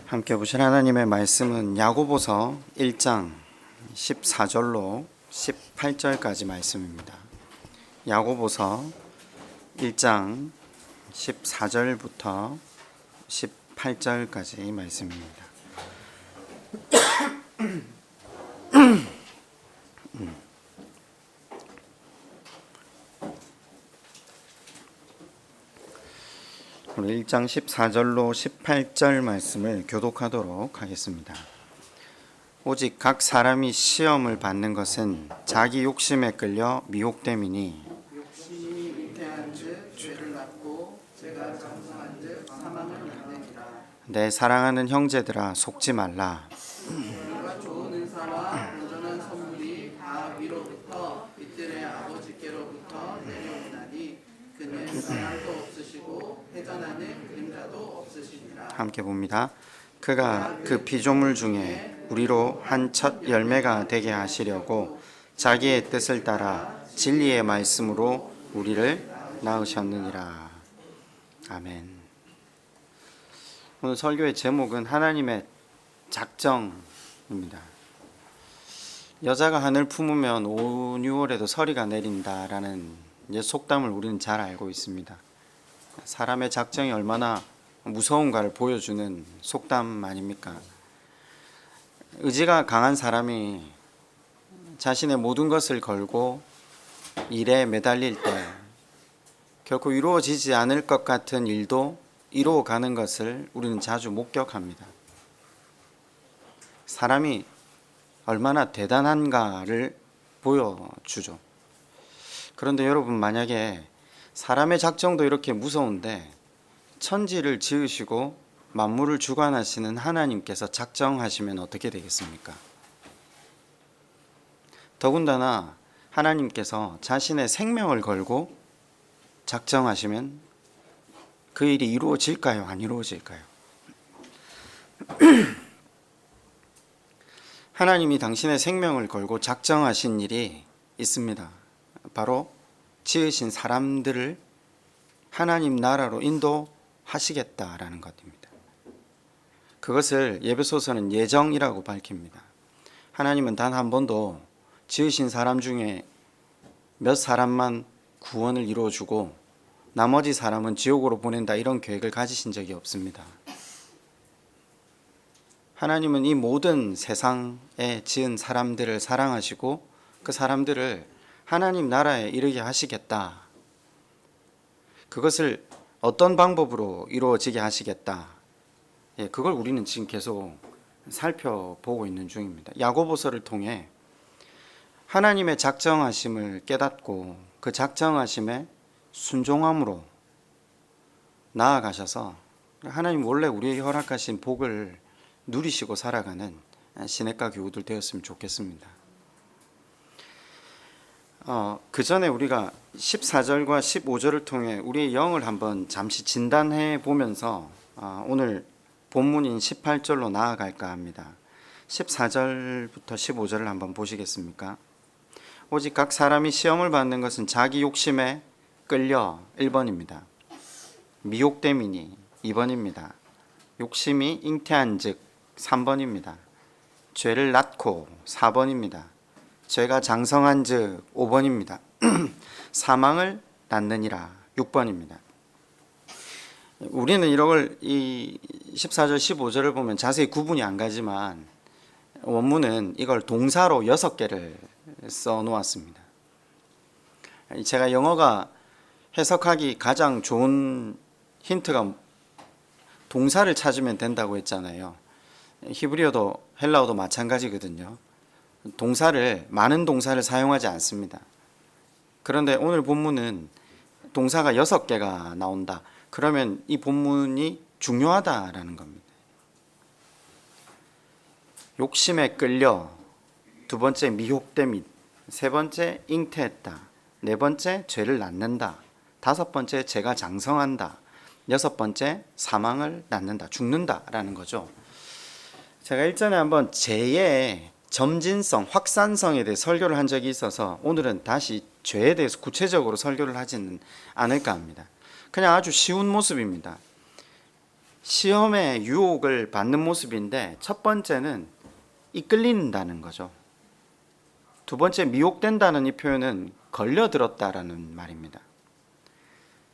함께 보실 하나님의 말씀은 야고보서 1장 14절로 18절까지 말씀입니다. 야고보서 1장 14절부터 18절까지 말씀입니다. 오늘 1장 14절로 18절 말씀을 교독하도록 하겠습니다. 오직 각 사람이 시험을 받는 것은 자기 욕심에 끌려 미혹됨이니 욕심이 잉태한즉 죄를 낳고 죄가 장성한즉 사망을 낳느니라. 내 사랑하는 형제들아 속지 말라. 우리가 좋은 은사와 온전한 선물이 다 위로부터 빛들의 아버지께로부터 내려오나니 그는 사랑도 없으시고 회전하는 그림자도 없으시니라. 함께 봅니다. 그가 그 피조물 중에 우리로 한 첫 열매가 되게 하시려고 자기의 뜻을 따라 진리의 말씀으로 우리를 낳으셨느니라. 아멘. 오늘 설교의 제목은 하나님의 작정입니다. 여자가 하늘 품으면 5, 6월에도 서리가 내린다라는 속담을 우리는 잘 알고 있습니다. 사람의 작정이 얼마나 무서운가를 보여주는 속담 아닙니까? 의지가 강한 사람이 자신의 모든 것을 걸고 일에 매달릴 때 결코 이루어지지 않을 것 같은 일도 이루어가는 것을 우리는 자주 목격합니다. 사람이 얼마나 대단한가를 보여주죠. 그런데 여러분, 만약에 사람의 작정도 이렇게 무서운데 천지를 지으시고 만물을 주관하시는 하나님께서 작정하시면 어떻게 되겠습니까? 더군다나 하나님께서 자신의 생명을 걸고 작정하시면 그 일이 이루어질까요? 안 이루어질까요? 하나님이 당신의 생명을 걸고 작정하신 일이 있습니다. 바로 지으신 사람들을 하나님 나라로 인도하시겠다라는 것입니다. 그것을 에베소서는 예정이라고 밝힙니다. 하나님은 단 한 번도 지으신 사람 중에 몇 사람만 구원을 이루어주고 나머지 사람은 지옥으로 보낸다, 이런 계획을 가지신 적이 없습니다. 하나님은 이 모든 세상에 지은 사람들을 사랑하시고 그 사람들을 하나님 나라에 이르게 하시겠다. 그것을 어떤 방법으로 이루어지게 하시겠다. 그걸 우리는 지금 계속 살펴보고 있는 중입니다. 야고보서를 통해 하나님의 작정하심을 깨닫고 그 작정하심에 순종함으로 나아가셔서 하나님 원래 우리에게 허락하신 복을 누리시고 살아가는 시냇가 교우들 되었으면 좋겠습니다. 그 전에 우리가 14절과 15절을 통해 우리의 영을 한번 잠시 진단해 보면서 오늘 본문인 18절로 나아갈까 합니다. 14절부터 15절을 한번 보시겠습니까? 오직 각 사람이 시험을 받는 것은 자기 욕심에 끌려 1번입니다. 미혹됨이니 2번입니다. 욕심이 잉태한즉 3번입니다. 죄를 낳고 4번입니다. 죄가 장성한즉 5번입니다. 사망을 낳느니라 6번입니다. 우리는 이걸 이 14절 15절을 보면 자세히 구분이 안 가지만 원문은 이걸 동사로 6개를 써 놓았습니다. 제가 영어가 해석하기 가장 좋은 힌트가 동사를 찾으면 된다고 했잖아요. 히브리어도 헬라어도 마찬가지거든요. 많은 동사를 사용하지 않습니다. 그런데 오늘 본문은 동사가 6개가 나온다. 그러면 이 본문이 중요하다라는 겁니다. 욕심에 끌려, 2번째 미혹됨이, 3번째 잉태했다, 4번째 죄를 낳는다, 5번째 죄가 장성한다, 6번째 사망을 낳는다, 죽는다라는 거죠. 제가 일전에 한번 죄의 점진성, 확산성에 대해 설교를 한 적이 있어서 오늘은 다시 죄에 대해서 구체적으로 설교를 하지는 않을까 합니다. 그냥 아주 쉬운 모습입니다. 시험의 유혹을 받는 모습인데, 첫 번째는 이끌린다는 거죠. 두 번째, 미혹된다는 이 표현은 걸려들었다라는 말입니다.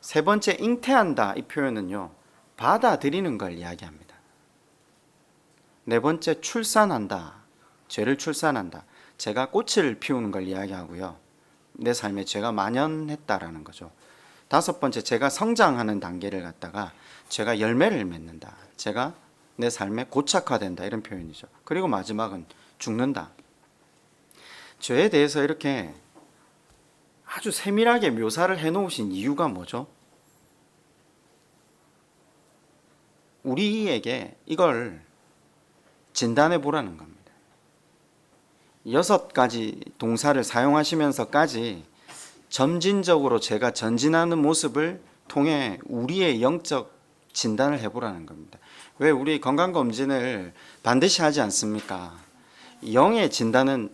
세 번째, 잉태한다 이 표현은요, 받아들이는 걸 이야기합니다. 네 번째, 출산한다, 죄를 출산한다, 죄가 꽃을 피우는 걸 이야기하고요, 내 삶에 죄가 만연했다라는 거죠. 다섯 번째, 죄가 성장하는 단계를 갖다가 죄가 열매를 맺는다, 죄가 내 삶에 고착화된다, 이런 표현이죠. 그리고 마지막은 죽는다. 죄에 대해서 이렇게 아주 세밀하게 묘사를 해놓으신 이유가 뭐죠? 우리에게 이걸 진단해 보라는 겁니다. 6가지 동사를 사용하시면서까지 점진적으로 제가 전진하는 모습을 통해 우리의 영적 진단을 해보라는 겁니다. 왜 우리 건강검진을 반드시 하지 않습니까? 영의 진단은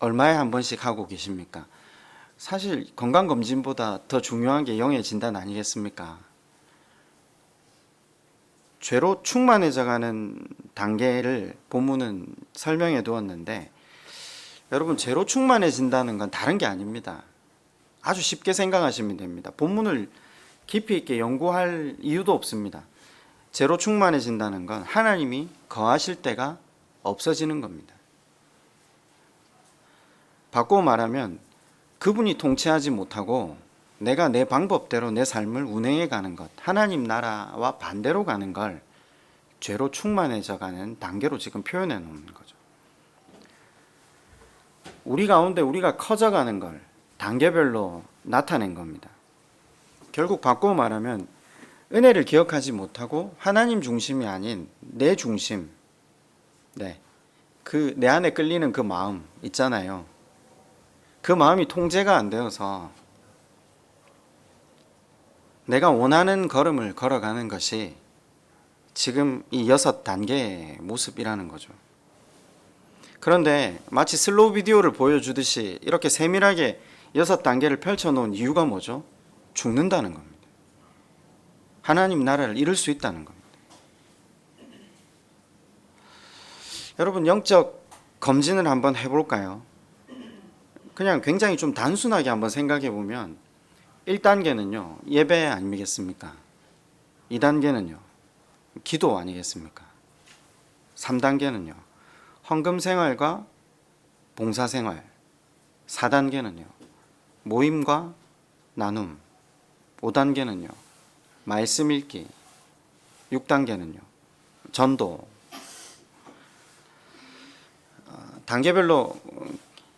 얼마에 한 번씩 하고 계십니까? 사실 건강검진보다 더 중요한 게 영의 진단 아니겠습니까? 죄로 충만해져가는 단계를 본문은 설명해 두었는데, 여러분, 죄로 충만해진다는 건 다른 게 아닙니다. 아주 쉽게 생각하시면 됩니다. 본문을 깊이 있게 연구할 이유도 없습니다. 죄로 충만해진다는 건 하나님이 거하실 때가 없어지는 겁니다. 바꾸어 말하면 그분이 통치하지 못하고 내가 내 방법대로 내 삶을 운행해 가는 것, 하나님 나라와 반대로 가는 걸 죄로 충만해져 가는 단계로 지금 표현해 놓는 거죠. 우리 가운데 우리가 커져가는 걸 단계별로 나타낸 겁니다. 결국 바꾸어 말하면 은혜를 기억하지 못하고 하나님 중심이 아닌 내 중심, 그 내 안에 끌리는 그 마음 있잖아요. 그 마음이 통제가 안 되어서 내가 원하는 걸음을 걸어가는 것이 지금 이 6단계의 모습이라는 거죠. 그런데 마치 슬로우 비디오를 보여주듯이 이렇게 세밀하게 6단계를 펼쳐놓은 이유가 뭐죠? 죽는다는 겁니다. 하나님 나라를 이룰 수 있다는 겁니다. 여러분, 영적 검진을 한번 해볼까요? 그냥 굉장히 좀 단순하게 한번 생각해 보면 1단계는요, 예배 아니겠습니까? 2단계는요, 기도 아니겠습니까? 3단계는요, 헌금 생활과 봉사 생활. 4단계는요, 모임과 나눔. 5단계는요, 말씀 읽기. 6단계는요, 전도. 단계별로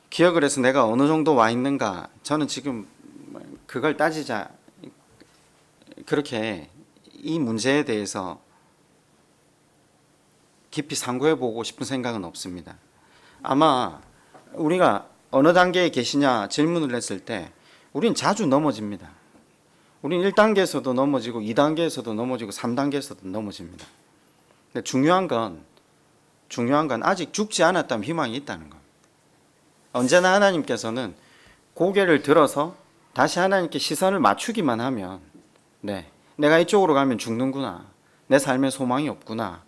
기억을 해서 내가 어느 정도 와 있는가, 저는 지금 그걸 따지자, 그렇게 이 문제에 대해서 깊이 상고해 보고 싶은 생각은 없습니다. 아마 우리가 어느 단계에 계시냐 질문을 했을 때 우린 자주 넘어집니다. 우린 1단계에서도 넘어지고 2단계에서도 넘어지고 3단계에서도 넘어집니다. 근데 중요한 건 아직 죽지 않았다면 희망이 있다는 겁니다. 언제나 하나님께서는 고개를 들어서 다시 하나님께 시선을 맞추기만 하면, 내가 이쪽으로 가면 죽는구나, 내 삶에 소망이 없구나,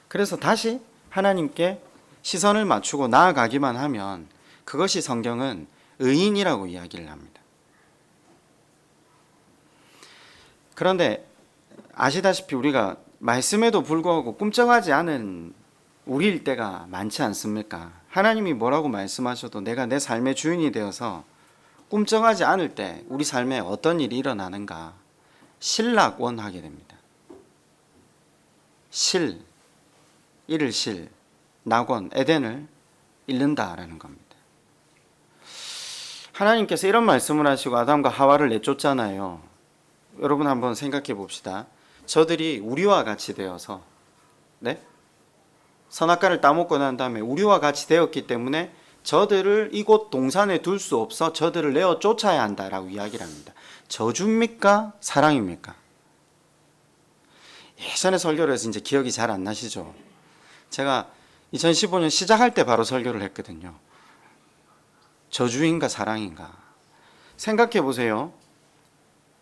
그래서 다시 하나님께 시선을 맞추고 나아가기만 하면 그것이 성경은 의인이라고 이야기를 합니다. 그런데 아시다시피 우리가 말씀에도 불구하고 꿈쩍하지 않은 우리일 때가 많지 않습니까? 하나님이 뭐라고 말씀하셔도 내가 내 삶의 주인이 되어서 꿈쩍하지 않을 때 우리 삶에 어떤 일이 일어나는가? 실락원하게 됩니다. 잃을 실, 낙원, 에덴을 잃는다라는 겁니다. 하나님께서 이런 말씀을 하시고 아담과 하와를 내쫓잖아요. 여러분 한번 생각해 봅시다. 저들이 우리와 같이 되어서, 선악과를 따먹고 난 다음에 우리와 같이 되었기 때문에 저들을 이곳 동산에 둘 수 없어 저들을 내어 쫓아야 한다라고 이야기를 합니다. 저주입니까? 사랑입니까? 예전에 설교를 해서 이제 기억이 잘 안 나시죠? 제가 2015년 시작할 때 바로 설교를 했거든요. 저주인가 사랑인가? 생각해 보세요.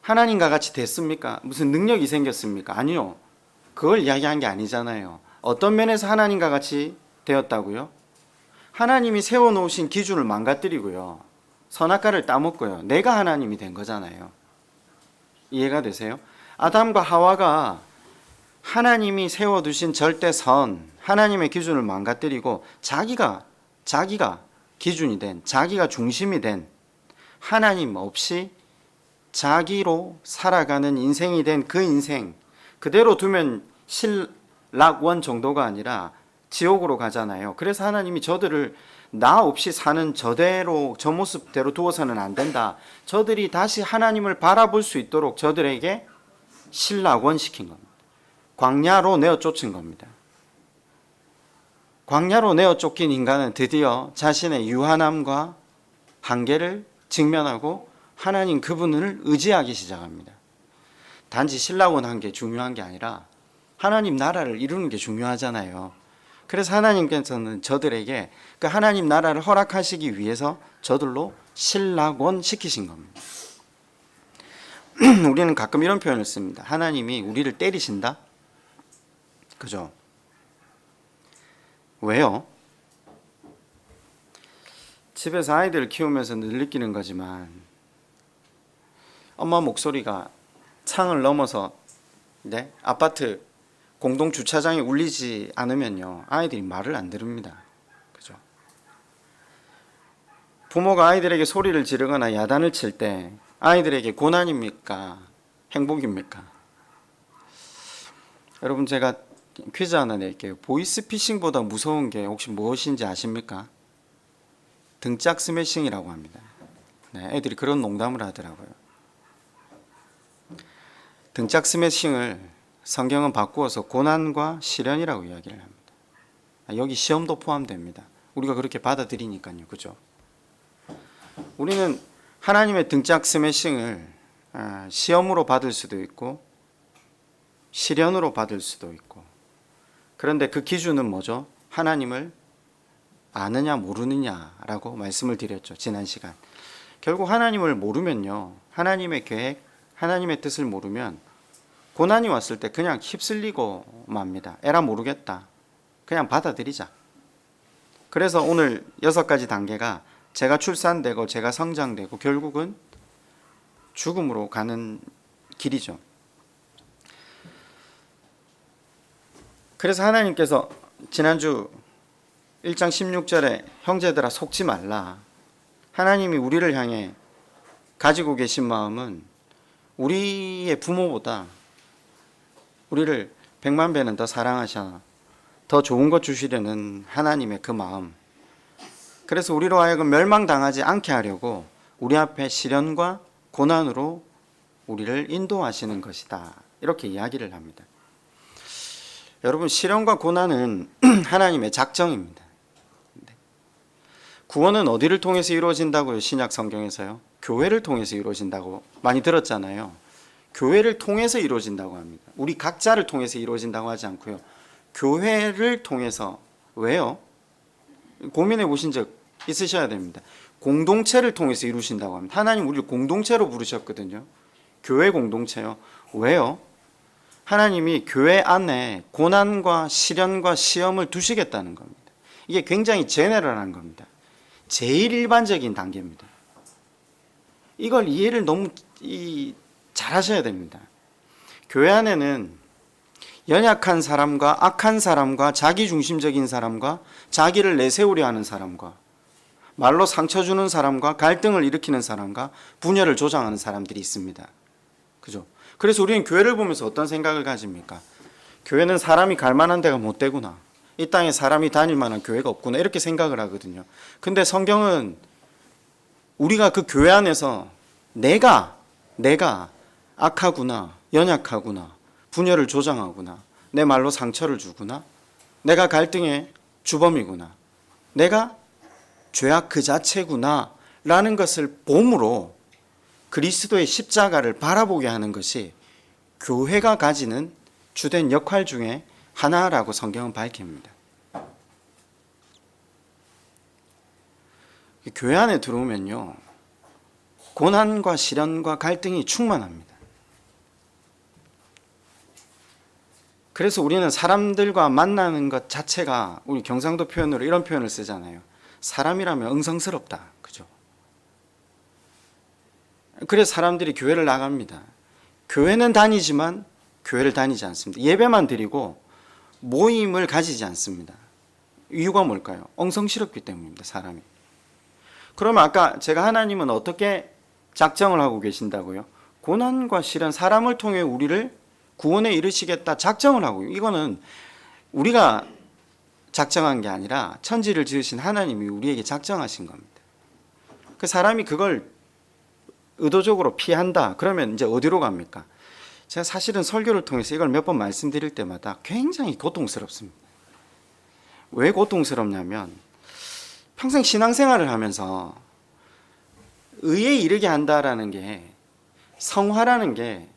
하나님과 같이 됐습니까? 무슨 능력이 생겼습니까? 아니요. 그걸 이야기한 게 아니잖아요. 어떤 면에서 하나님과 같이 되었다고요? 하나님이 세워놓으신 기준을 망가뜨리고요. 선악과를 따먹고요. 내가 하나님이 된 거잖아요. 이해가 되세요? 아담과 하와가 하나님이 세워두신 절대선, 하나님의 기준을 망가뜨리고 자기가 기준이 된, 자기가 중심이 된, 하나님 없이 자기로 살아가는 인생이 된 그 인생, 그대로 두면 신락원 정도가 아니라 지옥으로 가잖아요. 그래서 하나님이 저들을 나 없이 사는 저대로, 저 모습대로 두어서는 안 된다. 저들이 다시 하나님을 바라볼 수 있도록 저들에게 신락원 시킨 겁니다. 광야로 내어 쫓은 겁니다. 광야로 내어 쫓긴 인간은 드디어 자신의 유한함과 한계를 직면하고 하나님 그분을 의지하기 시작합니다. 단지 신락원 한 게 중요한 게 아니라 하나님 나라를 이루는 게 중요하잖아요. 그래서 하나님께서는 저들에게 그 하나님 나라를 허락하시기 위해서 저들로 신락원 시키신 겁니다. 우리는 가끔 이런 표현을 씁니다. 하나님이 우리를 때리신다? 그죠? 왜요? 집에서 아이들을 키우면서 늘 느끼는 거지만 엄마 목소리가 창을 넘어서 아파트 공동 주차장에 울리지 않으면요, 아이들이 말을 안 들읍니다. 그죠? 부모가 아이들에게 소리를 지르거나 야단을 칠 때 아이들에게 고난입니까? 행복입니까? 여러분, 제가 퀴즈 하나 낼게요. 보이스피싱보다 무서운 게 혹시 무엇인지 아십니까? 등짝 스매싱이라고 합니다. 애들이 그런 농담을 하더라고요. 등짝 스매싱을 성경은 바꾸어서 고난과 시련이라고 이야기를 합니다. 여기 시험도 포함됩니다. 우리가 그렇게 받아들이니까요. 그죠? 우리는 하나님의 등짝 스매싱을 시험으로 받을 수도 있고 시련으로 받을 수도 있고, 그런데 그 기준은 뭐죠? 하나님을 아느냐 모르느냐라고 말씀을 드렸죠. 지난 시간. 결국 하나님을 모르면요, 하나님의 계획, 하나님의 뜻을 모르면 고난이 왔을 때 그냥 휩쓸리고 맙니다. 에라 모르겠다. 그냥 받아들이자. 그래서 오늘 6가지 단계가 제가 출산되고 제가 성장되고 결국은 죽음으로 가는 길이죠. 그래서 하나님께서 지난주 1장 16절에 형제들아 속지 말라. 하나님이 우리를 향해 가지고 계신 마음은 우리의 부모보다 우리를 100만 배는 더 사랑하셔 더 좋은 것 주시려는 하나님의 그 마음. 그래서 우리로 하여금 멸망당하지 않게 하려고 우리 앞에 시련과 고난으로 우리를 인도하시는 것이다. 이렇게 이야기를 합니다. 여러분, 시련과 고난은 하나님의 작정입니다. 구원은 어디를 통해서 이루어진다고요? 신약 성경에서요. 교회를 통해서 이루어진다고 많이 들었잖아요. 교회를 통해서 이루어진다고 합니다. 우리 각자를 통해서 이루어진다고 하지 않고요. 교회를 통해서. 왜요? 고민해 보신 적 있으셔야 됩니다. 공동체를 통해서 이루신다고 합니다. 하나님 우리를 공동체로 부르셨거든요. 교회 공동체요. 왜요? 하나님이 교회 안에 고난과 시련과 시험을 두시겠다는 겁니다. 이게 굉장히 제네럴한 겁니다. 제일 일반적인 단계입니다. 이걸 이해를 너무 잘 하셔야 됩니다. 교회 안에는 연약한 사람과 악한 사람과 자기중심적인 사람과 자기를 내세우려 하는 사람과 말로 상처 주는 사람과 갈등을 일으키는 사람과 분열을 조장하는 사람들이 있습니다. 그죠? 그래서 우리는 교회를 보면서 어떤 생각을 가집니까? 교회는 사람이 갈 만한 데가 못 되구나. 이 땅에 사람이 다닐 만한 교회가 없구나. 이렇게 생각을 하거든요. 근데 성경은 우리가 그 교회 안에서 내가 악하구나, 연약하구나, 분열을 조장하구나, 내 말로 상처를 주구나, 내가 갈등의 주범이구나, 내가 죄악 그 자체구나 라는 것을 봄으로 그리스도의 십자가를 바라보게 하는 것이 교회가 가지는 주된 역할 중에 하나라고 성경은 밝힙니다. 교회 안에 들어오면요, 고난과 시련과 갈등이 충만합니다. 그래서 우리는 사람들과 만나는 것 자체가 우리 경상도 표현으로 이런 표현을 쓰잖아요. 사람이라면 응성스럽다. 그죠? 그래서 사람들이 교회를 나갑니다. 교회는 다니지만 교회를 다니지 않습니다. 예배만 드리고 모임을 가지지 않습니다. 이유가 뭘까요? 엉성스럽기 때문입니다. 사람이. 그러면 아까 제가 하나님은 어떻게 작정을 하고 계신다고요? 고난과 시련, 사람을 통해 우리를 구원에 이르시겠다 작정을 하고, 이거는 우리가 작정한 게 아니라 천지를 지으신 하나님이 우리에게 작정하신 겁니다. 그 사람이 그걸 의도적으로 피한다 그러면 이제 어디로 갑니까? 제가 사실은 설교를 통해서 이걸 몇 번 말씀드릴 때마다 굉장히 고통스럽습니다. 왜 고통스럽냐면 평생 신앙생활을 하면서 의에 이르게 한다라는 게, 성화라는 게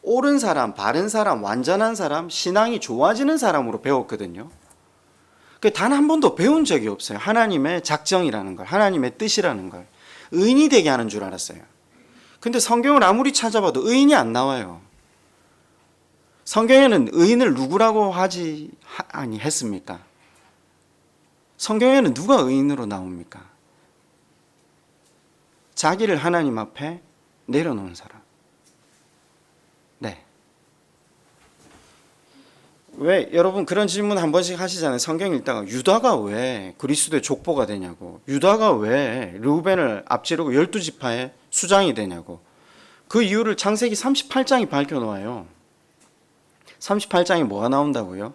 옳은 사람, 바른 사람, 완전한 사람, 신앙이 좋아지는 사람으로 배웠거든요. 단 한 번도 배운 적이 없어요. 하나님의 작정이라는 걸, 하나님의 뜻이라는 걸. 의인이 되게 하는 줄 알았어요. 근데 성경을 아무리 찾아봐도 의인이 안 나와요. 성경에는 의인을 누구라고 했습니까? 성경에는 누가 의인으로 나옵니까? 자기를 하나님 앞에 내려놓은 사람. 네. 왜 여러분 그런 질문 한 번씩 하시잖아요. 성경 읽다가 유다가 왜 그리스도의 족보가 되냐고, 유다가 왜 르우벤을 앞지르고 12지파의 수장이 되냐고. 그 이유를 창세기 38장이 밝혀놓아요. 38장에 뭐가 나온다고요?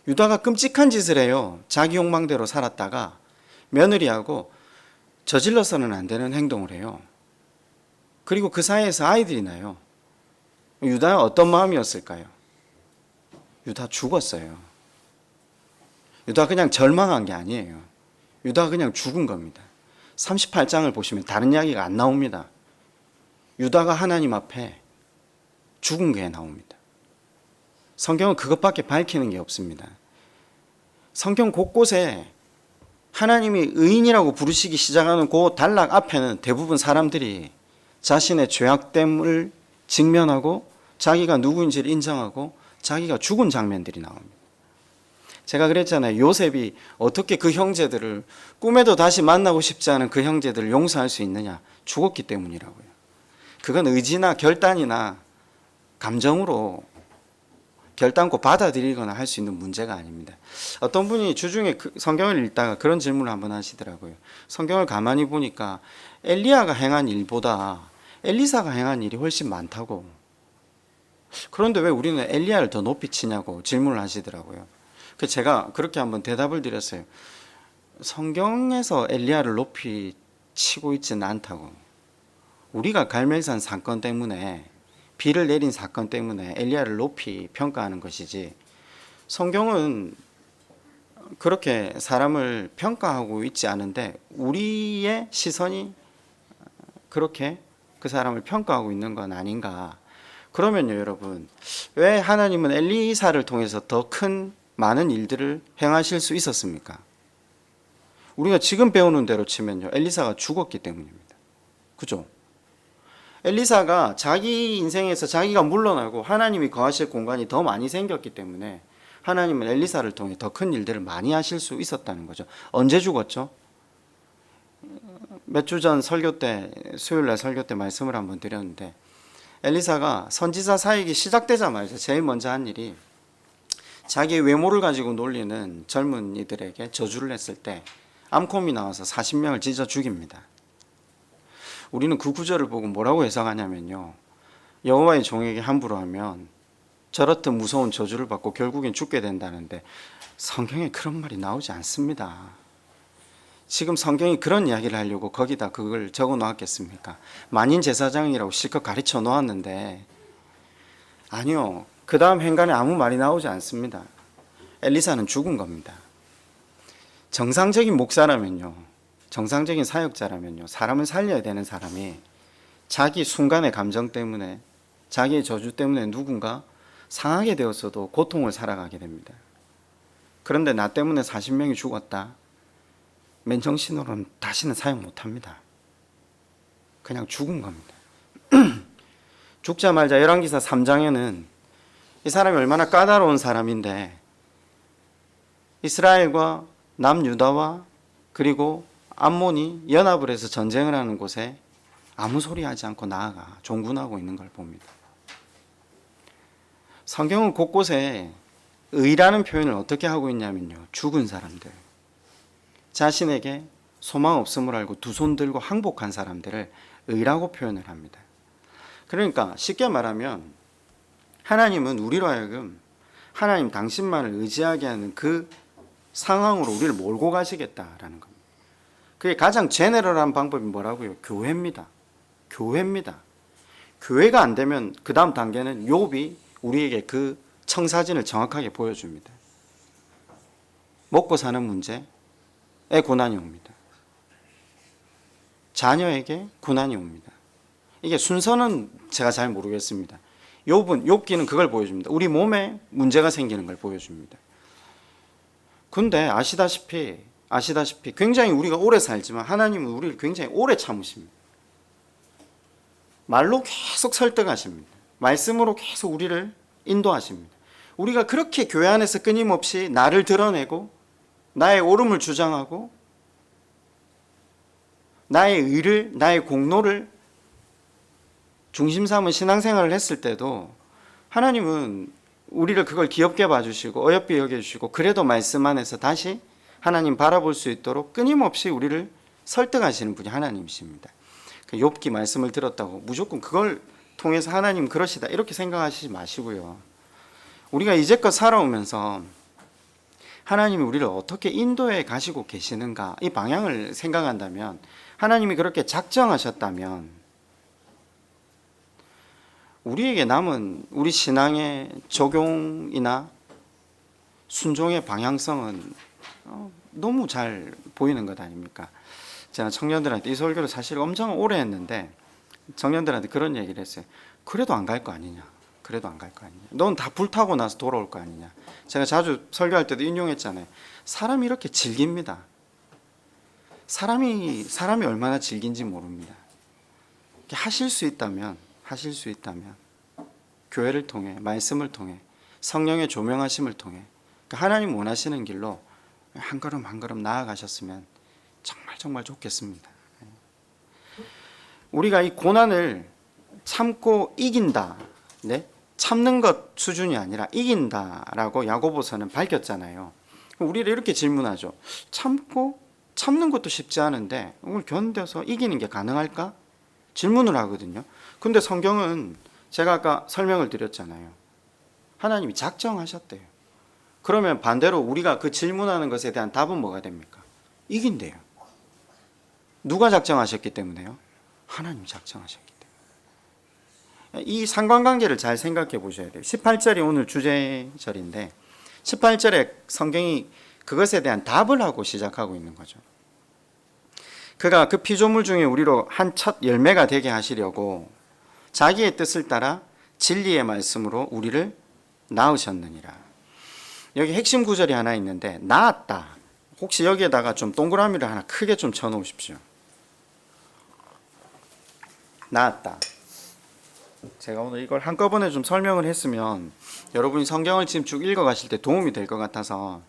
유다가 끔찍한 짓을 해요. 자기 욕망대로 살았다가 며느리하고 저질러서는 안 되는 행동을 해요. 그리고 그 사이에서 아이들이 나요. 유다는 어떤 마음이었을까요? 유다 죽었어요. 유다 그냥 절망한 게 아니에요. 유다 그냥 죽은 겁니다. 38장을 보시면 다른 이야기가 안 나옵니다. 유다가 하나님 앞에 죽은 게 나옵니다. 성경은 그것밖에 밝히는 게 없습니다. 성경 곳곳에 하나님이 의인이라고 부르시기 시작하는 그 단락 앞에는 대부분 사람들이 자신의 죄악됨을 직면하고 자기가 누구인지를 인정하고 자기가 죽은 장면들이 나옵니다. 제가 그랬잖아요. 요셉이 어떻게 그 형제들을, 꿈에도 다시 만나고 싶지 않은 그 형제들을 용서할 수 있느냐? 죽었기 때문이라고요. 그건 의지나 결단이나 감정으로 결단코 받아들이거나 할 수 있는 문제가 아닙니다. 어떤 분이 주중에 성경을 읽다가 그런 질문을 한번 하시더라고요. 성경을 가만히 보니까 엘리야가 행한 일보다 엘리사가 행한 일이 훨씬 많다고. 그런데 왜 우리는 엘리야를 더 높이 치냐고 질문을 하시더라고요. 그래서 제가 그렇게 한번 대답을 드렸어요. 성경에서 엘리야를 높이 치고 있지는 않다고. 우리가 갈멜산 사건 때문에, 비를 내린 사건 때문에 엘리야를 높이 평가하는 것이지, 성경은 그렇게 사람을 평가하고 있지 않은데 우리의 시선이 그렇게 그 사람을 평가하고 있는 건 아닌가. 그러면요 여러분, 왜 하나님은 엘리사를 통해서 더 큰 많은 일들을 행하실 수 있었습니까? 우리가 지금 배우는 대로 치면요 엘리사가 죽었기 때문입니다. 그죠? 엘리사가 자기 인생에서 자기가 물러나고 하나님이 거하실 공간이 더 많이 생겼기 때문에 하나님은 엘리사를 통해 더 큰 일들을 많이 하실 수 있었다는 거죠. 언제 죽었죠? 몇 주 전 설교 때, 수요일날 설교 때 말씀을 한번 드렸는데, 엘리사가 선지자 사역이 시작되자마자 제일 먼저 한 일이 자기의 외모를 가지고 놀리는 젊은이들에게 저주를 했을 때 암콤이 나와서 40명을 찢어 죽입니다. 우리는 그 구절을 보고 뭐라고 해석하냐면요, 여호와의 종에게 함부로 하면 저렇듯 무서운 저주를 받고 결국엔 죽게 된다는데, 성경에 그런 말이 나오지 않습니다. 지금 성경이 그런 이야기를 하려고 거기다 그걸 적어 놓았겠습니까? 만인 제사장이라고 실컷 가르쳐 놓았는데, 아니요, 그 다음 행간에 아무 말이 나오지 않습니다. 엘리사는 죽은 겁니다. 정상적인 목사라면요, 정상적인 사역자라면요, 사람을 살려야 되는 사람이 자기 순간의 감정 때문에, 자기의 저주 때문에 누군가 상하게 되었어도 고통을 살아가게 됩니다. 그런데 나 때문에 40명이 죽었다, 맨정신으로는 다시는 사역 못합니다. 그냥 죽은 겁니다. 죽자마자 열왕기사 3장에는 이 사람이 얼마나 까다로운 사람인데 이스라엘과 남유다와 그리고 암몬이 연합을 해서 전쟁을 하는 곳에 아무 소리 하지 않고 나아가 종군하고 있는 걸 봅니다. 성경은 곳곳에 의라는 표현을 어떻게 하고 있냐면요. 죽은 사람들, 자신에게 소망 없음을 알고 두 손 들고 항복한 사람들을 의라고 표현을 합니다. 그러니까 쉽게 말하면 하나님은 우리로 하여금 하나님 당신만을 의지하게 하는 그 상황으로 우리를 몰고 가시겠다라는 겁니다. 그게 가장 제너럴한 방법이 뭐라고요? 교회입니다. 교회입니다. 교회가 안 되면 그 다음 단계는 욥이 우리에게 그 청사진을 정확하게 보여줍니다. 먹고 사는 문제에 고난이 옵니다. 자녀에게 고난이 옵니다. 이게 순서는 제가 잘 모르겠습니다. 욥기는 그걸 보여줍니다. 우리 몸에 문제가 생기는 걸 보여줍니다. 근데 아시다시피 굉장히 우리가 오래 살지만 하나님은 우리를 굉장히 오래 참으십니다. 말로 계속 설득하십니다. 말씀으로 계속 우리를 인도하십니다. 우리가 그렇게 교회 안에서 끊임없이 나를 드러내고 나의 옳음을 주장하고 나의 의를, 나의 공로를 중심 삼은 신앙생활을 했을 때도 하나님은 우리를 그걸 귀엽게 봐주시고 어여삐 여겨주시고 그래도 말씀 안에서 다시 하나님 바라볼 수 있도록 끊임없이 우리를 설득하시는 분이 하나님이십니다. 욥기 말씀을 들었다고 무조건 그걸 통해서 하나님 그러시다 이렇게 생각하시지 마시고요. 우리가 이제껏 살아오면서 하나님이 우리를 어떻게 인도해 가시고 계시는가 이 방향을 생각한다면 하나님이 그렇게 작정하셨다면 우리에게 남은 우리 신앙의 적용이나 순종의 방향성은 너무 잘 보이는 것 아닙니까? 제가 청년들한테 이 설교를 사실 엄청 오래 했는데 청년들한테 그런 얘기를 했어요. 그래도 안 갈 거 아니냐. 그래도 안 갈 거 아니냐. 넌 다 불타고 나서 돌아올 거 아니냐. 제가 자주 설교할 때도 인용했잖아요. 사람이 이렇게 질깁니다. 사람이 얼마나 질긴지 모릅니다. 하실 수 있다면 교회를 통해 말씀을 통해 성령의 조명하심을 통해 하나님 원하시는 길로 한 걸음 한 걸음 나아가셨으면 정말 좋겠습니다. 우리가 이 고난을 참고 이긴다. 네? 참는 것 수준이 아니라 이긴다라고 야고보서는 밝혔잖아요. 우리를 이렇게 질문하죠. 참는 것도 쉽지 않은데 그걸 견뎌서 이기는 게 가능할까? 질문을 하거든요. 근데 성경은 제가 아까 설명을 드렸잖아요. 하나님이 작정하셨대요. 그러면 반대로 우리가 그 질문하는 것에 대한 답은 뭐가 됩니까? 이긴대요. 누가 작정하셨기 때문에요? 하나님 작정하셨기 때문에. 이 상관관계를 잘 생각해 보셔야 돼요. 18절이 오늘 주제절인데 18절에 성경이 그것에 대한 답을 하고 시작하고 있는 거죠. 그가 그 피조물 중에 우리로 한 첫 열매가 되게 하시려고 자기의 뜻을 따라 진리의 말씀으로 우리를 낳으셨느니라. 여기 핵심 구절이 하나 있는데 낳았다. 혹시 여기에다가 좀 동그라미를 하나 크게 좀 쳐놓으십시오. 낳았다. 제가 오늘 이걸 한꺼번에 좀 설명을 했으면 여러분이 성경을 지금 쭉 읽어가실 때 도움이 될 것 같아서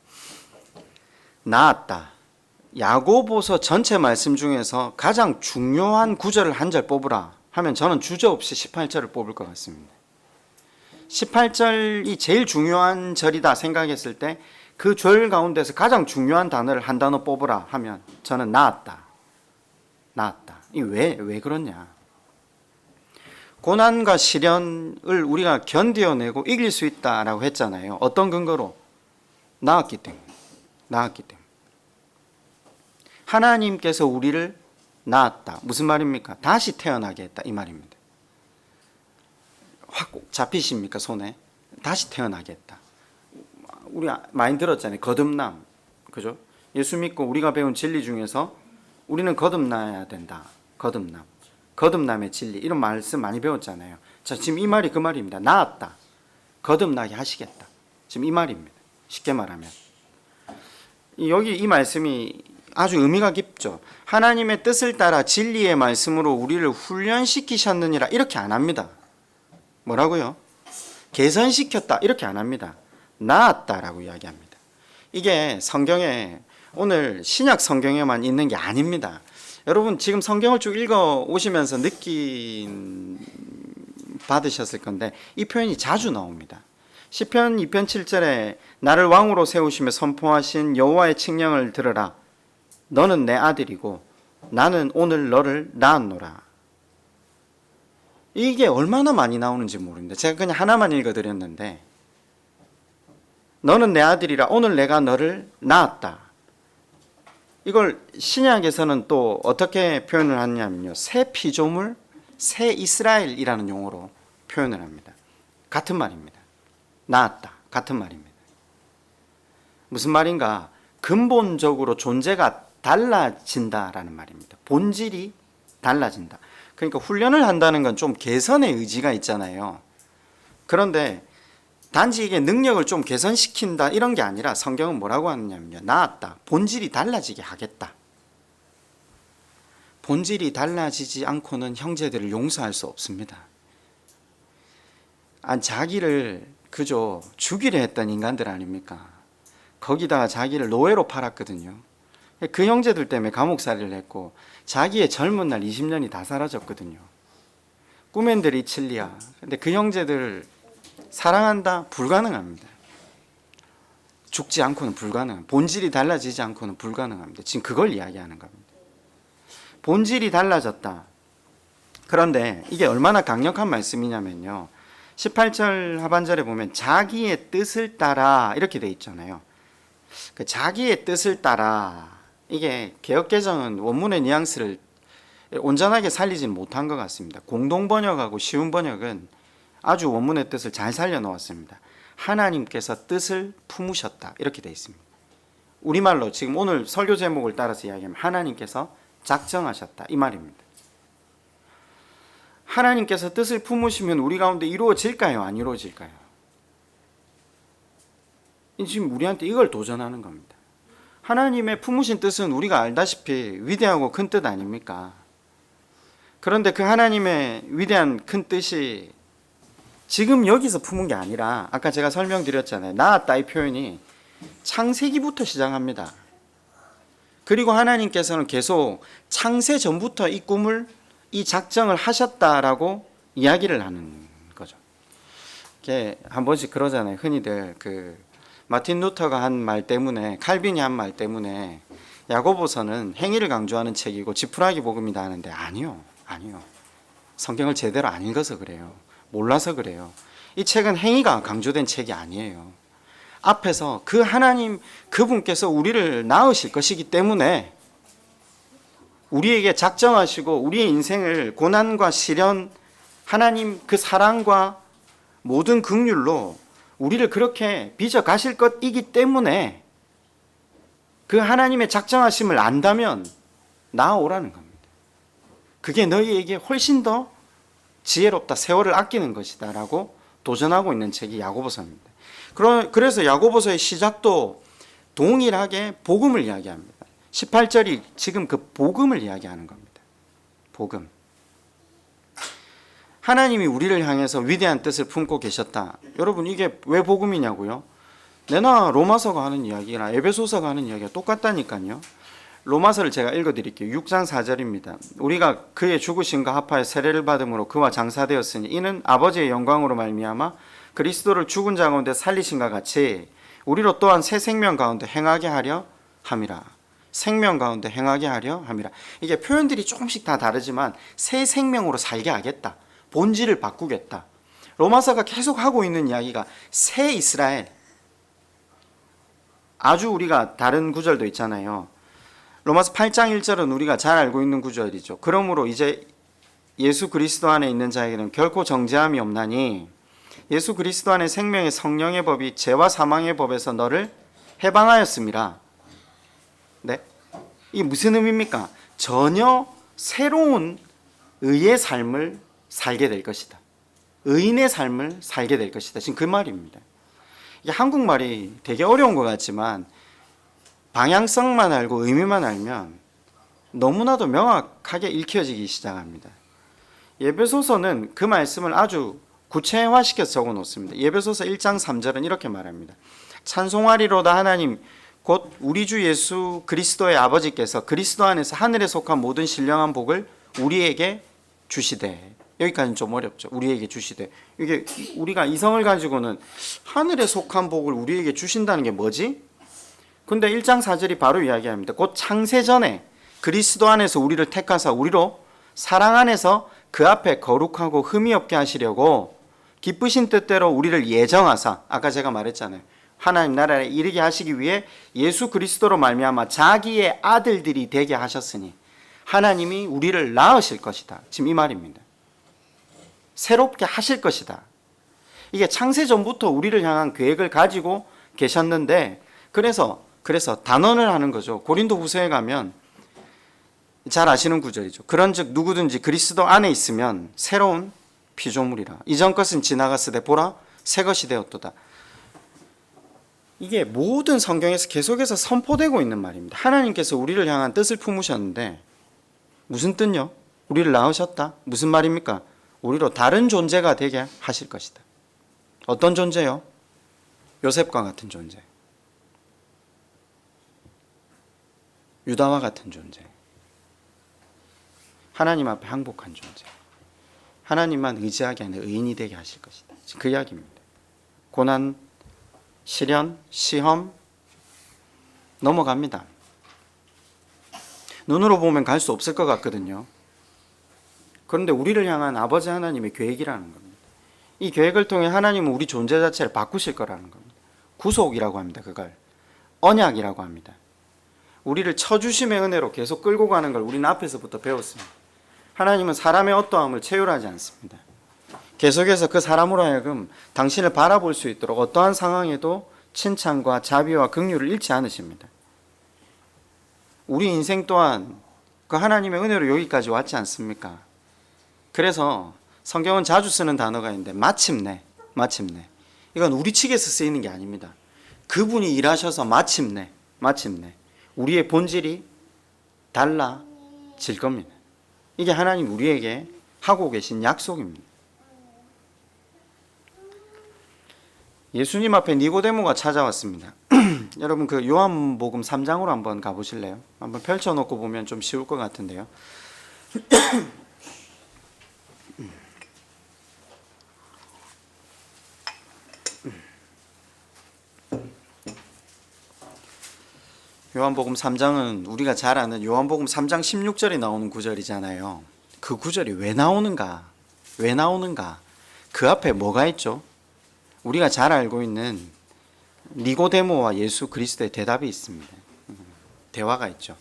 낳았다. 야고보서 전체 말씀 중에서 가장 중요한 구절을 한 절 뽑으라 하면 저는 주저없이 18절을 뽑을 것 같습니다. 18절이 제일 중요한 절이다 생각했을 때 그 절 가운데서 가장 중요한 단어를 한 단어 뽑으라 하면 저는 낳았다. 이 왜 그러냐? 고난과 시련을 우리가 견뎌내고 이길 수 있다라고 했잖아요. 어떤 근거로? 낳았기 때문에. 하나님께서 우리를 낳았다. 무슨 말입니까? 다시 태어나게 했다. 이 말입니다. 확 잡히십니까? 손에? 다시 태어나게 했다. 우리 많이 들었잖아요. 거듭남. 그죠? 예수 믿고 우리가 배운 진리 중에서 우리는 거듭나야 된다. 거듭남의 진리. 이런 말씀 많이 배웠잖아요. 자, 지금 이 말이 그 말입니다. 낳았다. 거듭나게 하시겠다. 지금 이 말입니다. 쉽게 말하면. 여기 이 말씀이 아주 의미가 깊죠. 하나님의 뜻을 따라 진리의 말씀으로 우리를 훈련시키셨느니라 이렇게 안 합니다. 뭐라고요? 개선시켰다 이렇게 안 합니다. 나았다라고 이야기합니다. 이게 성경에 오늘 신약 성경에만 있는 게 아닙니다. 여러분 지금 성경을 쭉 읽어 오시면서 느낀 받으셨을 건데 이 표현이 자주 나옵니다. 시편 2편 7절에 나를 왕으로 세우시며 선포하신 여호와의 칙령을 들으라. 너는 내 아들이고 나는 오늘 너를 낳았노라. 이게 얼마나 많이 나오는지 모르는데 제가 그냥 하나만 읽어드렸는데 너는 내 아들이라 오늘 내가 너를 낳았다. 이걸 신약에서는 또 어떻게 표현을 하냐면요. 새 피조물, 새 이스라엘이라는 용어로 표현을 합니다. 같은 말입니다. 낳았다. 같은 말입니다. 무슨 말인가? 근본적으로 존재가 달라진다라는 말입니다. 본질이 달라진다. 그러니까 훈련을 한다는 건 좀 개선의 의지가 있잖아요. 그런데 단지 이게 능력을 좀 개선시킨다 이런 게 아니라 성경은 뭐라고 하느냐면요. 낳았다. 본질이 달라지게 하겠다. 본질이 달라지지 않고는 형제들을 용서할 수 없습니다. 자기를 그저 죽이려 했던 인간들 아닙니까? 거기다가 자기를 노예로 팔았거든요. 그 형제들 때문에 감옥살이를 했고 자기의 젊은 날 20년이 다 사라졌거든요. 꾸멘들 이칠리아. 근데 그 형제들 사랑한다? 불가능합니다. 죽지 않고는 불가능. 본질이 달라지지 않고는 불가능합니다. 지금 그걸 이야기하는 겁니다. 본질이 달라졌다. 그런데 이게 얼마나 강력한 말씀이냐면요. 18절 하반절에 보면 자기의 뜻을 따라 이렇게 돼 있잖아요. 그 자기의 뜻을 따라 이게 개역개정은 원문의 뉘앙스를 온전하게 살리지는 못한 것 같습니다. 공동번역하고 쉬운 번역은 아주 원문의 뜻을 잘 살려놓았습니다. 하나님께서 뜻을 품으셨다 이렇게 돼 있습니다. 우리말로 지금 오늘 설교 제목을 따라서 이야기하면 하나님께서 작정하셨다 이 말입니다. 하나님께서 뜻을 품으시면 우리 가운데 이루어질까요? 안 이루어질까요? 지금 우리한테 이걸 도전하는 겁니다. 하나님의 품으신 뜻은 우리가 알다시피 위대하고 큰 뜻 아닙니까? 그런데 그 하나님의 위대한 큰 뜻이 지금 여기서 품은 게 아니라 아까 제가 설명드렸잖아요. 낳았다 이 표현이 창세기부터 시작합니다. 그리고 하나님께서는 계속 창세 전부터 이 꿈을 이 작정을 하셨다라고 이야기를 하는 거죠. 이게 한 번씩 그러잖아요. 흔히들 그 마틴 루터가 한 말 때문에 칼빈이 한 말 때문에 야고보서는 행위를 강조하는 책이고 지푸라기 복음이다 하는데 아니요. 성경을 제대로 안 읽어서 그래요. 몰라서 그래요. 이 책은 행위가 강조된 책이 아니에요. 앞에서 그 하나님 그분께서 우리를 낳으실 것이기 때문에 우리에게 작정하시고 우리의 인생을 고난과 시련 하나님 그 사랑과 모든 긍휼로 우리를 그렇게 빚어 가실 것이기 때문에 그 하나님의 작정하심을 안다면 나아오라는 겁니다. 그게 너희에게 훨씬 더 지혜롭다. 세월을 아끼는 것이다 라고 도전하고 있는 책이 야고보서입니다. 그래서 야고보서의 시작도 동일하게 복음을 이야기합니다. 18절이 지금 그 복음을 이야기하는 겁니다. 복음. 하나님이 우리를 향해서 위대한 뜻을 품고 계셨다. 여러분 이게 왜 복음이냐고요? 내나 로마서가 하는 이야기나 에베소서가 하는 이야기가 똑같다니까요. 로마서를 제가 읽어드릴게요. 6장 4절입니다. 우리가 그의 죽으심과 합하여 세례를 받음으로 그와 장사되었으니 이는 아버지의 영광으로 말미암아 그리스도를 죽은 자 가운데 살리신과 같이 우리로 또한 새 생명 가운데 행하게 하려 함이라. 생명 가운데 행하게 하려 함이라. 이게 표현들이 조금씩 다 다르지만 새 생명으로 살게 하겠다. 본질을 바꾸겠다. 로마서가 계속 하고 있는 이야기가 새 이스라엘. 아주 우리가 다른 구절도 있잖아요. 로마서 8장 1절은 우리가 잘 알고 있는 구절이죠. 그러므로 이제 예수 그리스도 안에 있는 자에게는 결코 정죄함이 없나니 예수 그리스도 안에 생명의 성령의 법이 죄와 사망의 법에서 너를 해방하였음이라. 네? 이게 무슨 의미입니까? 전혀 새로운 의의 삶을 살게 될 것이다. 의인의 삶을 살게 될 것이다. 지금 그 말입니다. 이게 한국말이 되게 어려운 것 같지만 방향성만 알고 의미만 알면 너무나도 명확하게 읽혀지기 시작합니다. 에베소서는 그 말씀을 아주 구체화시켜서 적어 놓습니다. 예배소서 1장 3절은 이렇게 말합니다. 찬송하리로다 하나님 곧 우리 주 예수 그리스도의 아버지께서 그리스도 안에서 하늘에 속한 모든 신령한 복을 우리에게 주시되. 여기까지는 좀 어렵죠. 우리에게 주시되. 이게 우리가 이성을 가지고는 하늘에 속한 복을 우리에게 주신다는 게 뭐지? 근데 1장 4절이 바로 이야기합니다. 곧 창세 전에 그리스도 안에서 우리를 택하사 우리로 사랑 안에서 그 앞에 거룩하고 흠이 없게 하시려고 기쁘신 뜻대로 우리를 예정하사, 아까 제가 말했잖아요. 하나님 나라에 이르게 하시기 위해 예수 그리스도로 말미암아 자기의 아들들이 되게 하셨으니 하나님이 우리를 낳으실 것이다. 지금 이 말입니다. 새롭게 하실 것이다. 이게 창세 전부터 우리를 향한 계획을 가지고 계셨는데 그래서 단언을 하는 거죠. 고린도 후서에 가면 잘 아시는 구절이죠. 그런즉 누구든지 그리스도 안에 있으면 새로운 피조물이라. 이전 것은 지나갔으되 보라 새 것이 되었도다. 이게 모든 성경에서 계속해서 선포되고 있는 말입니다. 하나님께서 우리를 향한 뜻을 품으셨는데 무슨 뜻요? 우리를 낳으셨다. 무슨 말입니까? 우리로 다른 존재가 되게 하실 것이다. 어떤 존재요? 요셉과 같은 존재. 유다와 같은 존재. 하나님 앞에 항복한 존재. 하나님만 의지하게 하는 의인이 되게 하실 것이다. 그 이야기입니다. 고난, 시련, 시험 넘어갑니다. 눈으로 보면 갈 수 없을 것 같거든요. 그런데 우리를 향한 아버지 하나님의 계획이라는 겁니다. 이 계획을 통해 하나님은 우리 존재 자체를 바꾸실 거라는 겁니다. 구속이라고 합니다. 그걸 언약이라고 합니다. 우리를 쳐주심의 은혜로 계속 끌고 가는 걸 우리는 앞에서부터 배웠습니다. 하나님은 사람의 어떠함을 체휼하지 않습니다. 계속해서 그 사람으로 하여금 당신을 바라볼 수 있도록 어떠한 상황에도 칭찬과 자비와 긍휼을 잃지 않으십니다. 우리 인생 또한 그 하나님의 은혜로 여기까지 왔지 않습니까? 그래서 성경은 자주 쓰는 단어가 있는데 마침내. 이건 우리 측에서 쓰이는 게 아닙니다. 그분이 일하셔서 마침내 우리의 본질이 달라질 겁니다. 이게 하나님 우리에게 하고 계신 약속입니다. 예수님 앞에 니고데모가 찾아왔습니다. 여러분 그 요한복음 3장으로 한번 가보실래요? 한번 펼쳐놓고 보면 좀 쉬울 것 같은데요. 요한복음 3장은 우리가 잘 아는 요한복음 3장 16절이 나오는 구절이잖아요. 그 구절이 왜 나오는가? 그 앞에 뭐가 있죠? 우리가 잘 알고 있는 니고데모와 예수 그리스도의 대답이 있습니다. 대화가 있죠.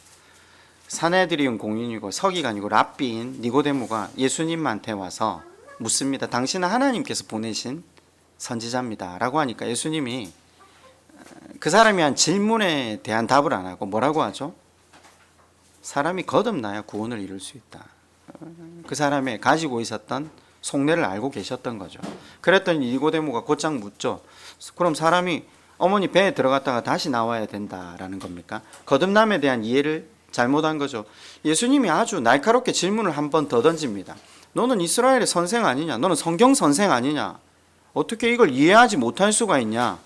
사내들이온 공인이고 서기관이고 랍비인 니고데모가 예수님한테 와서 묻습니다. 당신은 하나님께서 보내신 선지자입니다 라고 하니까 예수님이 그 사람이 한 질문에 대한 답을 안 하고 뭐라고 하죠? 사람이 거듭나야 구원을 이룰 수 있다. 그 사람의 가지고 있었던 속내를 알고 계셨던 거죠. 그랬더니 니고데모가 곧장 묻죠. 그럼 사람이 어머니 배에 들어갔다가 다시 나와야 된다라는 겁니까? 거듭남에 대한 이해를 잘못한 거죠. 예수님이 아주 날카롭게 질문을 한 번 더 던집니다. 너는 이스라엘의 선생 아니냐? 너는 성경 선생 아니냐? 어떻게 이걸 이해하지 못할 수가 있냐?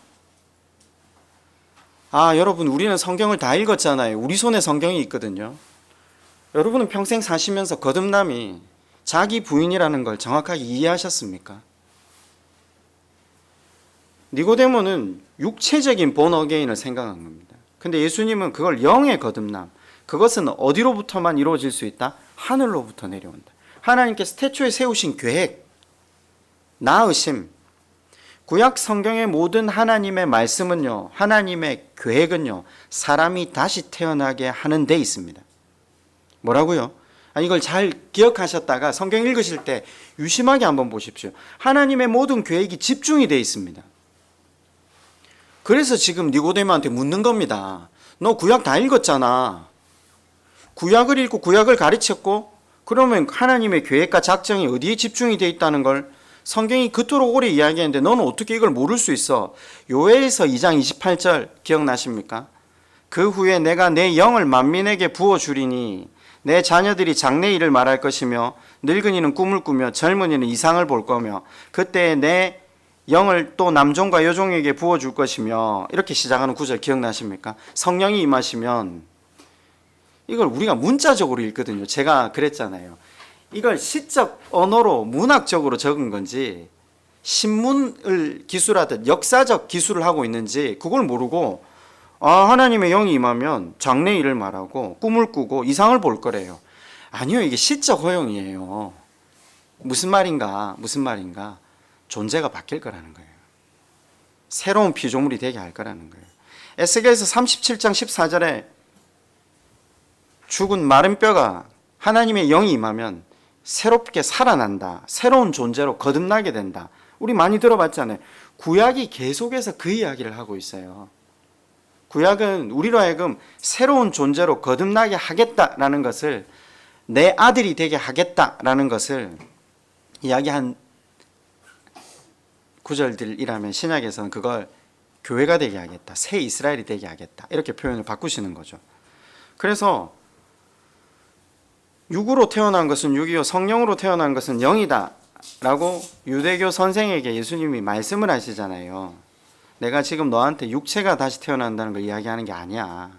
여러분 우리는 성경을 다 읽었잖아요. 우리 손에 성경이 있거든요. 여러분은 평생 사시면서 거듭남이 자기 부인이라는 걸 정확하게 이해하셨습니까? 니고데모는 육체적인 본 어게인을 생각한 겁니다. 근데 예수님은 그걸 영의 거듭남, 그것은 어디로부터만 이루어질 수 있다? 하늘로부터 내려온다. 하나님께서 태초에 세우신 계획, 나으심, 구약 성경의 모든 하나님의 말씀은요, 하나님의 계획은요, 사람이 다시 태어나게 하는 데 있습니다. 뭐라고요? 이걸 잘 기억하셨다가 성경 읽으실 때 유심하게 한번 보십시오. 하나님의 모든 계획이 집중이 되어 있습니다. 그래서 지금 니고데모한테 묻는 겁니다. 너 구약 다 읽었잖아. 구약을 읽고 구약을 가르쳤고 그러면 하나님의 계획과 작정이 어디에 집중이 되어 있다는 걸 성경이 그토록 오래 이야기했는데 너는 어떻게 이걸 모를 수 있어? 요엘서 2장 28절 기억나십니까? 그 후에 내가 내 영을 만민에게 부어주리니 내 자녀들이 장래 일을 말할 것이며 늙은이는 꿈을 꾸며 젊은이는 이상을 볼 거며 그때 내 영을 또 남종과 여종에게 부어줄 것이며 이렇게 시작하는 구절 기억나십니까? 성령이 임하시면 이걸 우리가 문자적으로 읽거든요. 제가 그랬잖아요. 이걸 시적 언어로 문학적으로 적은 건지 신문을 기술하듯 역사적 기술을 하고 있는지 그걸 모르고 하나님의 영이 임하면 장래 일을 말하고 꿈을 꾸고 이상을 볼 거래요. 아니요, 이게 시적 허용이에요. 무슨 말인가? 존재가 바뀔 거라는 거예요. 새로운 피조물이 되게 할 거라는 거예요. 에스겔서 37장 14절에 죽은 마른 뼈가 하나님의 영이 임하면 새롭게 살아난다. 새로운 존재로 거듭나게 된다. 우리 많이 들어봤잖아요. 구약이 계속해서 그 이야기를 하고 있어요. 구약은 우리로 하여금 새로운 존재로 거듭나게 하겠다라는 것을, 내 아들이 되게 하겠다라는 것을 이야기한 구절들이라면 신약에서는 그걸 교회가 되게 하겠다, 새 이스라엘이 되게 하겠다, 이렇게 표현을 바꾸시는 거죠. 그래서 육으로 태어난 것은 육이요 성령으로 태어난 것은 영이다 라고 유대교 선생에게 예수님이 말씀을 하시잖아요. 내가 지금 너한테 육체가 다시 태어난다는 걸 이야기하는 게 아니야.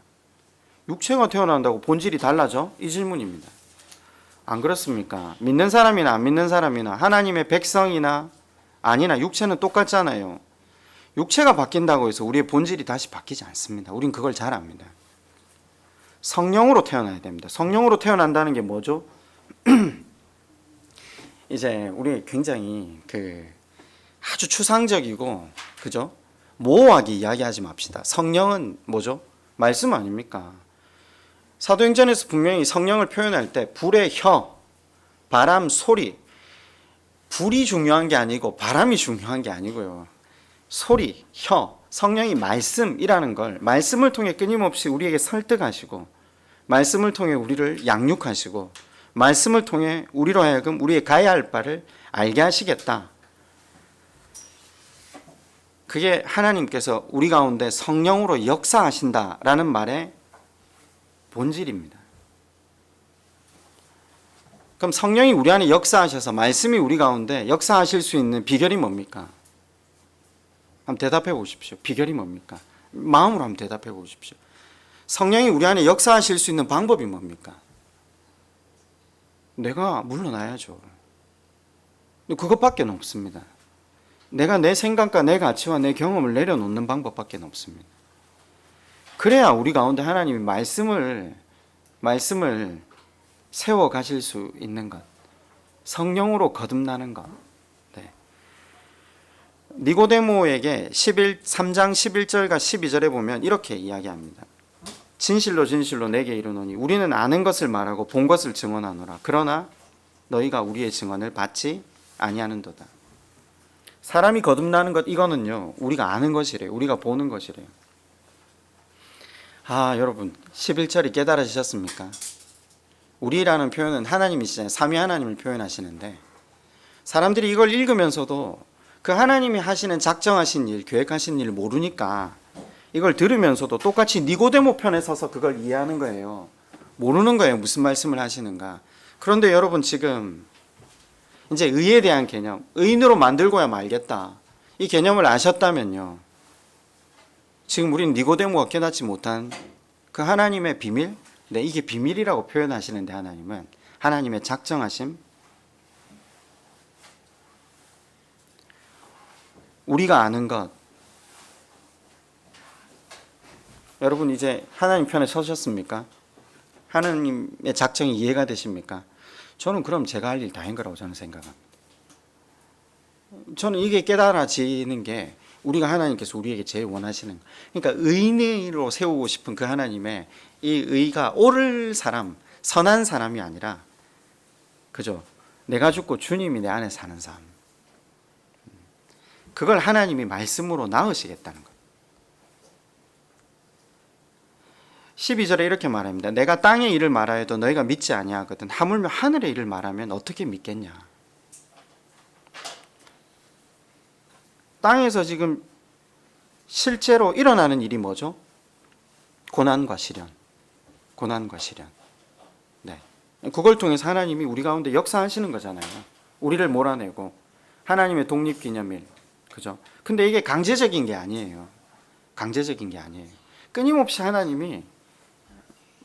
육체가 태어난다고 본질이 달라져? 이 질문입니다. 안 그렇습니까? 믿는 사람이나 안 믿는 사람이나 하나님의 백성이나 아니나 육체는 똑같잖아요. 육체가 바뀐다고 해서 우리의 본질이 다시 바뀌지 않습니다. 우린 그걸 잘 압니다. 성령으로 태어나야 됩니다. 성령으로 태어난다는 게 뭐죠? 이제 우리 굉장히 아주 추상적이고 그죠? 모호하게 이야기하지 맙시다. 성령은 뭐죠? 말씀 아닙니까? 사도행전에서 분명히 성령을 표현할 때 불의 혀, 바람, 소리, 불이 중요한 게 아니고 바람이 중요한 게 아니고요. 소리, 혀, 성령이 말씀이라는 걸 말씀을 통해 끊임없이 우리에게 설득하시고 말씀을 통해 우리를 양육하시고 말씀을 통해 우리로 하여금 우리의 가야 할 바를 알게 하시겠다. 그게 하나님께서 우리 가운데 성령으로 역사하신다라는 말의 본질입니다. 그럼 성령이 우리 안에 역사하셔서 말씀이 우리 가운데 역사하실 수 있는 비결이 뭡니까? 한번 대답해 보십시오. 비결이 뭡니까? 마음으로 한번 대답해 보십시오. 성령이 우리 안에 역사하실 수 있는 방법이 뭡니까? 내가 물러나야죠. 그것밖에 없습니다. 내가 내 생각과 내 가치와 내 경험을 내려놓는 방법밖에 없습니다. 그래야 우리 가운데 하나님이 말씀을 세워 가실 수 있는 것, 성령으로 거듭나는 것. 네. 니고데모에게 3장 11절과 12절에 보면 이렇게 이야기합니다. 진실로 진실로 내게 이르노니 우리는 아는 것을 말하고 본 것을 증언하노라. 그러나 너희가 우리의 증언을 받지 아니하는도다. 사람이 거듭나는 것, 이거는요 우리가 아는 것이래요. 우리가 보는 것이래요. 여러분 11절이 깨달으셨습니까? 우리라는 표현은 하나님이시잖아요. 삼위 하나님을 표현하시는데 사람들이 이걸 읽으면서도 그 하나님이 하시는 작정하신 일, 계획하신 일을 모르니까 이걸 들으면서도 똑같이 니고데모 편에 서서 그걸 이해하는 거예요. 모르는 거예요. 무슨 말씀을 하시는가. 그런데 여러분 지금 이제 의에 대한 개념, 의인으로 만들고야 말겠다, 이 개념을 아셨다면요, 지금 우리는 니고데모가 깨닫지 못한 그 하나님의 비밀, 이게 비밀이라고 표현하시는데 하나님은 하나님의 작정하심, 우리가 아는 것. 여러분 이제 하나님 편에 서셨습니까? 하나님의 작정이 이해가 되십니까? 저는 그럼 제가 할 일 다인 거라고 저는 생각합니다. 저는 이게 깨달아지는 게 우리가 하나님께서 우리에게 제일 원하시는 거. 그러니까 의인으로 세우고 싶은 그 하나님의 이 의가 옳을 사람, 선한 사람이 아니라 그죠? 내가 죽고 주님이 내 안에 사는 삶. 그걸 하나님이 말씀으로 낳으시겠다는 것. 12절에 이렇게 말합니다. 내가 땅의 일을 말하여도 너희가 믿지 아니하거든 하물며 하늘의 일을 말하면 어떻게 믿겠냐. 땅에서 지금 실제로 일어나는 일이 뭐죠? 고난과 시련. 고난과 시련. 네. 그걸 통해서 하나님이 우리 가운데 역사하시는 거잖아요. 우리를 몰아내고 하나님의 독립기념일, 그죠? 근데 이게 강제적인 게 아니에요. 강제적인 게 아니에요. 끊임없이 하나님이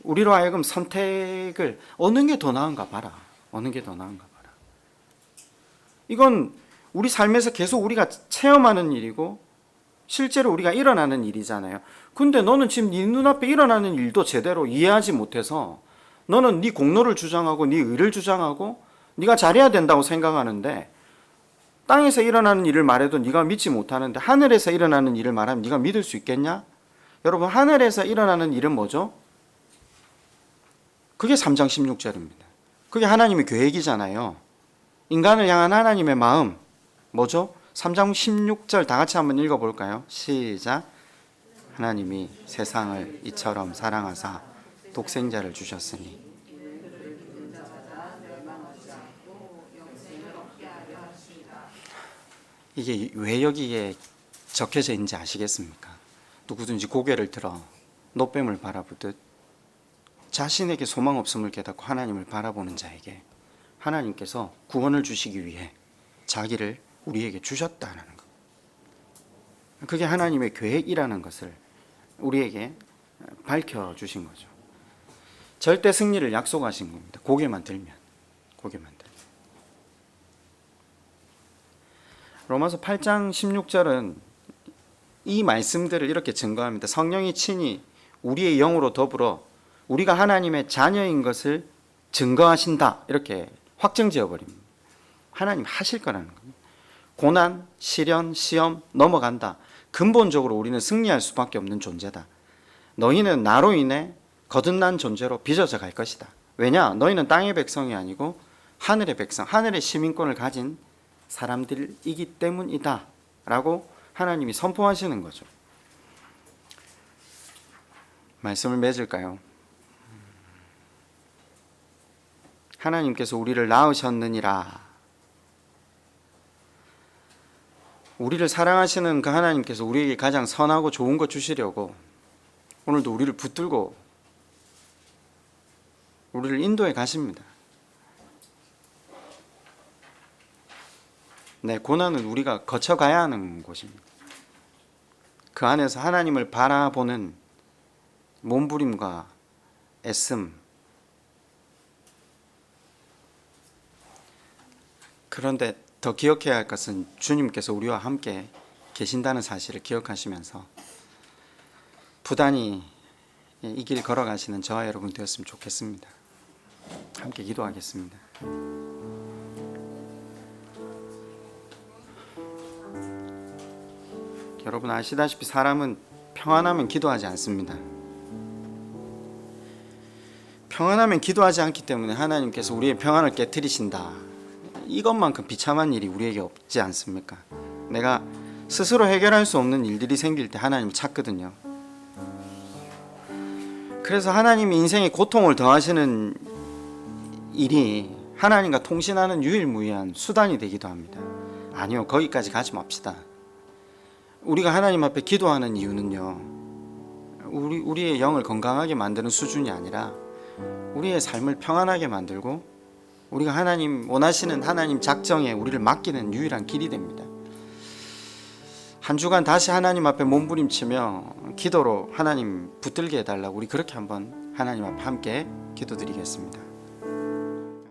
우리로 하여금 선택을 어느 게 더 나은가 봐라. 어느 게 더 나은가 봐라. 이건 우리 삶에서 계속 우리가 체험하는 일이고 실제로 우리가 일어나는 일이잖아요. 근데 너는 지금 네 눈앞에 일어나는 일도 제대로 이해하지 못해서 너는 네 공로를 주장하고 네 의를 주장하고 네가 잘해야 된다고 생각하는데 땅에서 일어나는 일을 말해도 네가 믿지 못하는데 하늘에서 일어나는 일을 말하면 네가 믿을 수 있겠냐? 여러분, 하늘에서 일어나는 일은 뭐죠? 그게 3장 16절입니다. 그게 하나님의 계획이잖아요. 인간을 향한 하나님의 마음 뭐죠? 3장 16절 다 같이 한번 읽어볼까요? 시작. 하나님이 세상을 이처럼 사랑하사 독생자를 주셨으니. 이게 왜 여기에 적혀져 있는지 아시겠습니까? 누구든지 고개를 들어 노뱀을 바라보듯 자신에게 소망 없음을 깨닫고 하나님을 바라보는 자에게 하나님께서 구원을 주시기 위해 자기를 우리에게 주셨다는 것. 그게 하나님의 계획이라는 것을 우리에게 밝혀주신 거죠. 절대 승리를 약속하신 겁니다. 고개만 들면. 로마서 8장 16절은 이 말씀들을 이렇게 증거합니다. 성령이 친히 우리의 영으로 더불어 우리가 하나님의 자녀인 것을 증거하신다. 이렇게 확정지어 버립니다. 하나님 하실 거라는 겁니다. 고난, 시련, 시험 넘어간다. 근본적으로 우리는 승리할 수밖에 없는 존재다. 너희는 나로 인해 거듭난 존재로 빚어져 갈 것이다. 왜냐? 너희는 땅의 백성이 아니고 하늘의 백성, 하늘의 시민권을 가진 사람들이기 때문이다 라고 하나님이 선포하시는 거죠. 말씀을 맺을까요? 하나님께서 우리를 낳으셨느니라. 우리를 사랑하시는 그 하나님께서 우리에게 가장 선하고 좋은 것 주시려고 오늘도 우리를 붙들고 우리를 인도해 가십니다. 네, 고난은 우리가 거쳐가야 하는 곳입니다. 그 안에서 하나님을 바라보는 몸부림과 애씀. 그런데 더 기억해야 할 것은 주님께서 우리와 함께 계신다는 사실을 기억하시면서 부단히 이 길 걸어가시는 저와 여러분 되었으면 좋겠습니다. 함께 기도하겠습니다. 여러분 아시다시피 사람은 평안하면 기도하지 않습니다. 평안하면 기도하지 않기 때문에 하나님께서 우리의 평안을 깨트리신다. 이것만큼 비참한 일이 우리에게 없지 않습니까? 내가 스스로 해결할 수 없는 일들이 생길 때 하나님이 찾거든요. 그래서 하나님이 인생에 고통을 더하시는 일이 하나님과 통신하는 유일무이한 수단이 되기도 합니다. 아니요, 거기까지 가지 맙시다. 우리가 하나님 앞에 기도하는 이유는요, 우리의 영을 건강하게 만드는 수준이 아니라 우리의 삶을 평안하게 만들고 우리가 하나님 원하시는 하나님 작정에 우리를 맡기는 유일한 길이 됩니다. 한 주간 다시 하나님 앞에 몸부림치며 기도로 하나님 붙들게 해달라고 우리 그렇게 한번 하나님 앞에 함께 기도드리겠습니다.